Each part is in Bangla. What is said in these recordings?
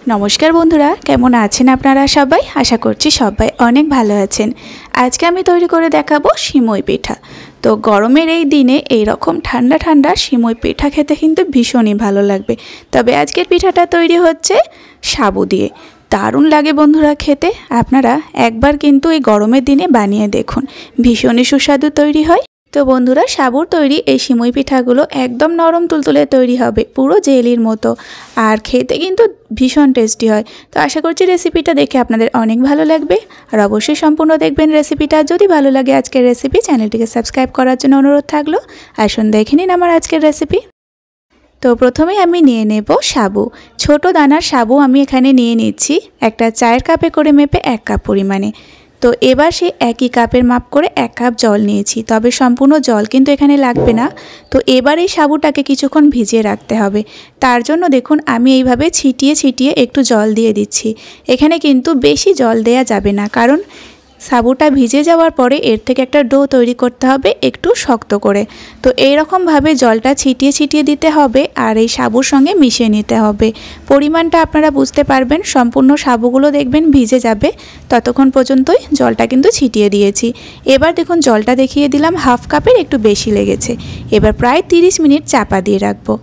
नमस्कार बंधुरा केमन आছেন আপনারা সবাই आशा করছি সবাই অনেক ভালো আছেন। আজকে আমি তৈরি করে দেখাবো সিমই পিঠা। তো গরমের এই দিনে এই রকম ঠান্ডা ঠান্ডা সিমই পিঠা খেতে কিন্তু ভীষণই ভালো লাগবে। তবে আজকের পিঠাটা তৈরি হচ্ছে সাবু দিয়ে। দারুণ লাগে বন্ধুরা খেতে। আপনারা একবার কিন্তু এই গরমের দিনে বানিয়ে দেখুন, ভীষণই সুস্বাদু তৈরি হয়। তো বন্ধুরা সাবুর তৈরি এই সিমই পিঠাগুলো একদম নরম তুলতুলে তৈরি হবে, পুরো জেলির মতো, আর খেতে কিন্তু ভীষণ টেস্টি হয়। তো আশা করছি রেসিপিটা দেখে আপনাদের অনেক ভালো লাগবে, আর অবশ্যই সম্পূর্ণ দেখবেন রেসিপিটা। যদি ভালো লাগে আজকের রেসিপি, চ্যানেলটিকে সাবস্ক্রাইব করার জন্য অনুরোধ থাকলো। আসুন দেখে নিন আমার আজকের রেসিপি। তো প্রথমেই আমি নিয়ে নেব সাবু। ছোট দানার সাবু আমি এখানে নিয়ে নিচ্ছি, একটা চায়ের কাপে করে মেপে 1 কাপ পরিমাণে। তো এবার সেই একই কাপের মাপ করে 1 কাপ জল নিয়েছি, তবে সম্পূর্ণ জল কিন্তু এখানে লাগবে না। তো এবার এই সাবুটাকে কিছুক্ষণ ভিজিয়ে রাখতে হবে। তার জন্য দেখুন আমি এইভাবে ছিটিয়ে ছিটিয়ে একটু জল দিয়ে দিচ্ছি। এখানে কিন্তু বেশি জল দেয়া যাবে না, কারণ সাবুটা ভিজে যাওয়ার পরে এর থেকে একটা ডো তৈরি করতে হবে একটু শক্ত করে। তো এই রকম ভাবে জলটা ছিটিয়ে ছিটিয়ে দিতে হবে, আর এই সাবুর সঙ্গে মিশিয়ে নিতে হবে। পরিমাণটা আপনারা বুঝতে পারবেন, সম্পূর্ণ সাবুগুলো দেখবেন ভিজে যাবে, ততক্ষণ পর্যন্তই জলটা কিন্তু ছিটিয়ে দিয়েছি। এবার দেখুন জলটা দেখিয়ে দিলাম, 1/2 কাপের একটু বেশি লেগেছে। এবার প্রায় 30 মিনিট চাপা দিয়ে রাখবো।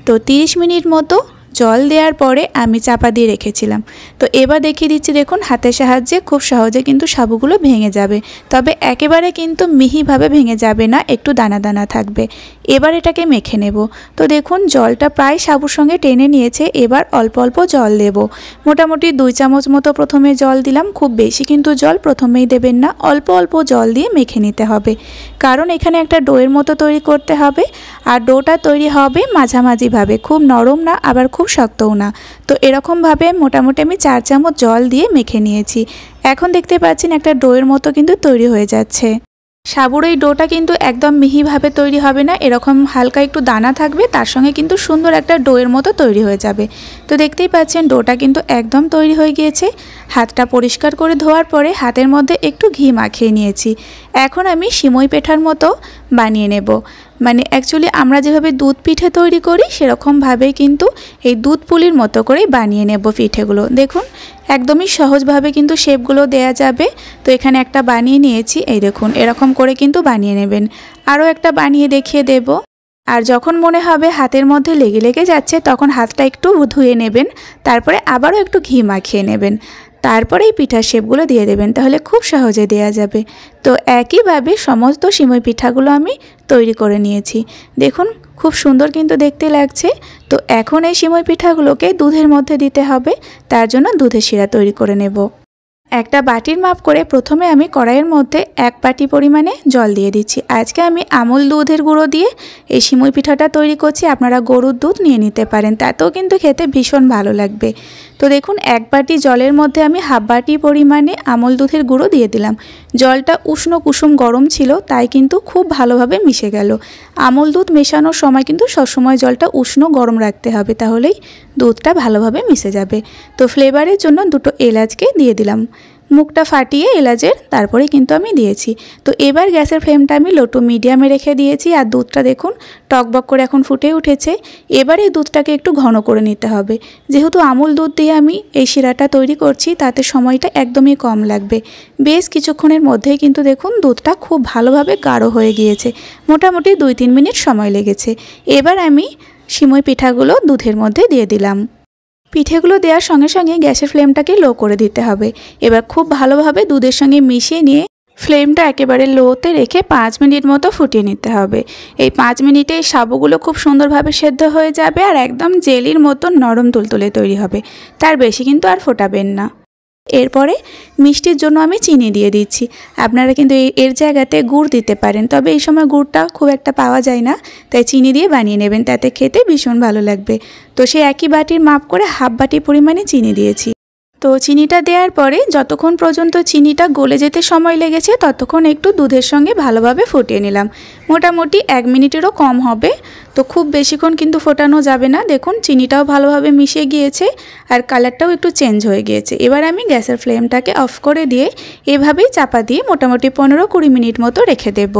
তো 30 মিনিট মতো জল দেওয়ার পরে আমি চাপা দিয়ে রেখেছিলাম। তো এবার দেখিয়ে দিচ্ছি, দেখুন হাতের সাহায্যে খুব সহজে কিন্তু সাবুগুলো ভেঙে যাবে, তবে একেবারে কিন্তু মিহিভাবে ভেঙে যাবে না, একটু দানা দানা থাকবে। এবার এটাকে মেখে নেব। তো দেখুন জলটা প্রায় সাবুর সঙ্গে টেনে নিয়েছে। এবার অল্প অল্প জল দেব, মোটামুটি 2 চামচ মতো প্রথমে জল দিলাম। খুব বেশি কিন্তু জল প্রথমেই দেবেন না, অল্প অল্প জল দিয়ে মেখে নিতে হবে, কারণ এখানে একটা ডোয়ের মতো তৈরি করতে হবে। আর ডোটা তৈরি হবে মাঝামাঝিভাবে, খুব নরম না আবার খুব শক্তও না। তো এরকমভাবে মোটামুটি আমি 4 চামচ জল দিয়ে মেখে নিয়েছি। এখন দেখতে পাচ্ছেন একটা ডোয়ের মতো কিন্তু তৈরি হয়ে যাচ্ছে। সাবুর এই ডোটা কিন্তু একদম মিহিভাবে তৈরি হবে না, এরকম হালকা একটু দানা থাকবে, তার সঙ্গে কিন্তু সুন্দর একটা ডোয়ের মতো তৈরি হয়ে যাবে। তো দেখতেই পাচ্ছেন ডোটা কিন্তু একদম তৈরি হয়ে গিয়েছে। হাতটা পরিষ্কার করে ধোয়ার পরে হাতের মধ্যে একটু ঘি মাখিয়ে নিয়েছি। এখন আমি সিমই পিঠার মতো বানিয়ে নেব। মানে অ্যাকচুয়ালি আমরা যেভাবে দুধ পিঠে তৈরি করি সেরকমভাবেই কিন্তু এই দুধ পুলির মতো করেই বানিয়ে নেব পিঠেগুলো। দেখুন একদমই সহজভাবে কিন্তু শেপগুলো দেয়া যাবে। তো এখানে একটা বানিয়ে নিয়েছি, এই দেখুন এরকম করে কিন্তু বানিয়ে নেবেন। আরও একটা বানিয়ে দেখিয়ে দেব। আর যখন মনে হবে হাতের মধ্যে লেগে লেগে যাচ্ছে, তখন হাতটা একটু ধুয়ে নেবেন, তারপরে আবারও একটু ঘি মাখিয়ে নেবেন, তারপরে এই পিঠার শেপগুলো দিয়ে দেবেন, তাহলে খুব সহজে দেয়া যাবে। তো একইভাবে সমস্ত সিমই পিঠাগুলো আমি তৈরি করে নিয়েছি। দেখুন খুব সুন্দর কিন্তু দেখতে লাগছে। তো এখন এই সিমই পিঠাগুলোকে দুধের মধ্যে দিতে হবে, তার জন্য দুধের শিরা তৈরি করে নেব। একটা বাটির মাপ করে প্রথমে আমি কড়াইয়ের মধ্যে 1 বাটি পরিমাণে জল দিয়ে দিচ্ছি। আজকে আমি আমুল দুধের গুঁড়ো দিয়ে এই সিমই পিঠাটা তৈরি করছি, আপনারা গরুর দুধ নিয়ে নিতে পারেন, তাতেও কিন্তু খেতে ভীষণ ভালো লাগবে। তো দেখুন 1 বাটি জলের মধ্যে আমি 1/2 বাটি পরিমাণে আমুল দুধের গুঁড়ো দিয়ে দিলাম। জলটা উষ্ণ কুসুম গরম ছিল, তাই কিন্তু খুব ভালোভাবে মিশে গেল। আমুল দুধ মেশানোর সময় কিন্তু সবসময় জলটা উষ্ণ গরম রাখতে হবে, তাহলেই দুধটা ভালোভাবে মিশে যাবে। তো ফ্লেভারের জন্য 2টো এলাচকে দিয়ে দিলাম, মুখটা ফাটিয়ে এলাচের, তারপরে কিন্তু আমি দিয়েছি। তো এবার গ্যাসের ফ্লেমটা আমি লো টু মিডিয়ামে রেখে দিয়েছি, আর দুধটা দেখুন টকবক করে এখন ফুটে উঠেছে। এবার এই দুধটাকে একটু ঘন করে নিতে হবে। যেহেতু আমুল দুধ দিয়ে আমি এই শিরাটা তৈরি করছি, তাতে সময়টা একদমই কম লাগবে। বেশ কিছুক্ষণের মধ্যেই কিন্তু দেখুন দুধটা খুব ভালোভাবে গাঢ় হয়ে গিয়েছে, মোটামুটি 2-3 মিনিট সময় লেগেছে। এবার আমি সিমই পিঠাগুলো দুধের মধ্যে দিয়ে দিলাম। পিঠেগুলো দেওয়ার সঙ্গে সঙ্গে গ্যাসের ফ্লেমটাকে লো করে দিতে হবে। এবার খুব ভালোভাবে দুধের সঙ্গে মিশিয়ে নিয়ে ফ্লেমটা একেবারে লোতে রেখে 5 মিনিট মতো ফুটিয়ে নিতে হবে। এই 5 মিনিটে এই সাবুগুলো খুব সুন্দরভাবে সেদ্ধ হয়ে যাবে, আর একদম জেলির মতো নরম তুলতুলে তৈরি হবে। তার বেশি কিন্তু আর ফোটাবেন না। এরপরে মিষ্টির জন্য আমি চিনি দিয়ে দিচ্ছি। আপনারা কিন্তু এর জায়গাতে গুড় দিতে পারেন, তবে এই সময় গুড়টা খুব একটা পাওয়া যায় না, তাই চিনি দিয়ে বানিয়ে নেবেন, তাতে খেতে ভীষণ ভালো লাগবে। তো সেই একই বাটির মাপ করে 1/2 বাটি পরিমাণে চিনি দিয়েছি। তো চিনিটা দেওয়ার পরে যতক্ষণ পর্যন্ত চিনিটা গলে যেতে সময় লেগেছে, ততক্ষণ একটু দুধের সঙ্গে ভালোভাবে ফুটিয়ে নিলাম। মোটামুটি 1 মিনিটেরও কম হবে। তো খুব বেশিক্ষণ কিন্তু ফোটানো যাবে না। দেখুন চিনিটাও ভালোভাবে মিশে গিয়েছে, আর কালারটাও একটু চেঞ্জ হয়ে গিয়েছে। এবার আমি গ্যাসের ফ্লেমটাকে অফ করে দিয়ে এভাবেই চাপা দিয়ে মোটামুটি 15-20 মিনিট মতো রেখে দেব।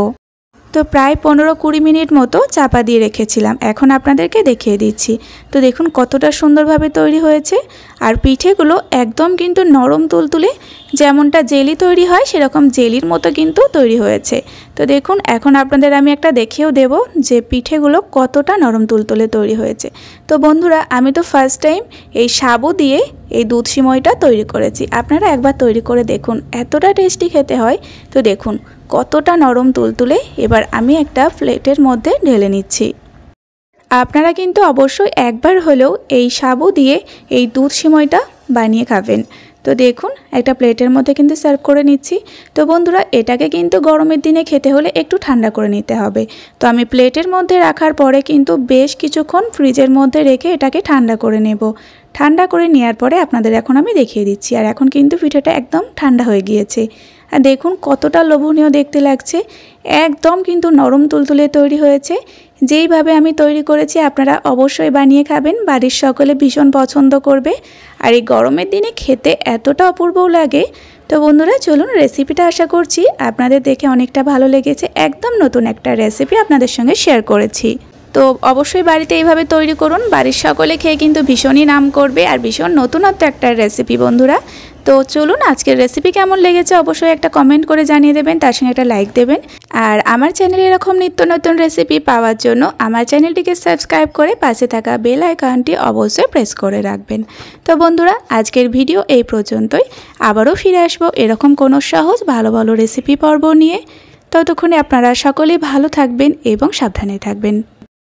তো প্রায় 15-20 মিনিট মতো চাপা দিয়ে রেখেছিলাম। এখন আপনাদেরকে দেখিয়ে দিচ্ছি। তো দেখুন কতটা সুন্দরভাবে তৈরি হয়েছে। আর পিঠেগুলো একদম কিন্তু নরম তুলতুলে, যেমনটা জেলি তৈরি হয় সেরকম জেলির মতো কিন্তু তৈরি হয়েছে। তো দেখুন এখন আপনাদের আমি একটা দেখিয়েও দেব যে পিঠেগুলো কতটা নরম তুলতুলে তৈরি হয়েছে। তো বন্ধুরা, আমি তো ফার্স্ট টাইম এই সাবু দিয়ে এই দুধ সিমইটা তৈরি করেছি। আপনারা একবার তৈরি করে দেখুন, এতটা টেস্টি খেতে হয়। তো দেখুন কতটা নরম তুলতুলে। এবার আমি একটা প্লেটের মধ্যে ঢেলে নিচ্ছি। আপনারা কিন্তু অবশ্যই একবার হলেও এই সাবু দিয়ে এই দুধ সিমইটা বানিয়ে খাবেন। তো দেখুন একটা প্লেটের মধ্যে কিন্তু সার্ভ করে নিচ্ছি। তো বন্ধুরা, এটাকে কিন্তু গরমের দিনে খেতে হলে একটু ঠান্ডা করে নিতে হবে। তো আমি প্লেটের মধ্যে রাখার পরে কিন্তু বেশ কিছুক্ষণ ফ্রিজের মধ্যে রেখে এটাকে ঠান্ডা করে নেব। ঠান্ডা করে নেওয়ার পরে আপনাদের এখন আমি দেখিয়ে দিচ্ছি। আর এখন কিন্তু পিঠেটা একদম ঠান্ডা হয়ে গিয়েছে। আর দেখুন কতটা লোভনীয় দেখতে লাগছে। একদম কিন্তু নরম তুলতুলে তৈরি হয়েছে। যেইভাবে আমি তৈরি করেছি আপনারা অবশ্যই বানিয়ে খাবেন, বাড়ির সকলে ভীষণ পছন্দ করবে। আর এই গরমের দিনে খেতে এতটা অপূর্বও লাগে। তো বন্ধুরা চলুন, রেসিপিটা আশা করছি আপনাদের দেখে অনেকটা ভালো লেগেছে। একদম নতুন একটা রেসিপি আপনাদের সঙ্গে শেয়ার করেছি। তো অবশ্যই বাড়িতে এইভাবে তৈরি করুন, বাড়ির সকলে খেয়ে কিন্তু ভীষণই নাম করবে। আর ভীষণ নতুনত্ব একটা রেসিপি বন্ধুরা। তো চলুন, আজকের রেসিপি কেমন লেগেছে অবশ্যই একটা কমেন্ট করে জানিয়ে দেবেন, তার সঙ্গে একটা লাইক দেবেন। আর আমার চ্যানেলে এরকম নিত্য নতুন রেসিপি পাওয়ার জন্য আমার চ্যানেলটিকে সাবস্ক্রাইব করে পাশে থাকা বেল আইকনটি অবশ্যই প্রেস করে রাখবেন। তো বন্ধুরা, আজকের ভিডিও এই পর্যন্তই। আবারও ফিরে আসবো এরকম কোনো সহজ ভালো ভালো রেসিপি পর্ব নিয়ে। ততক্ষণে আপনারা সকলেই ভালো থাকবেন এবং সাবধানে থাকবেন।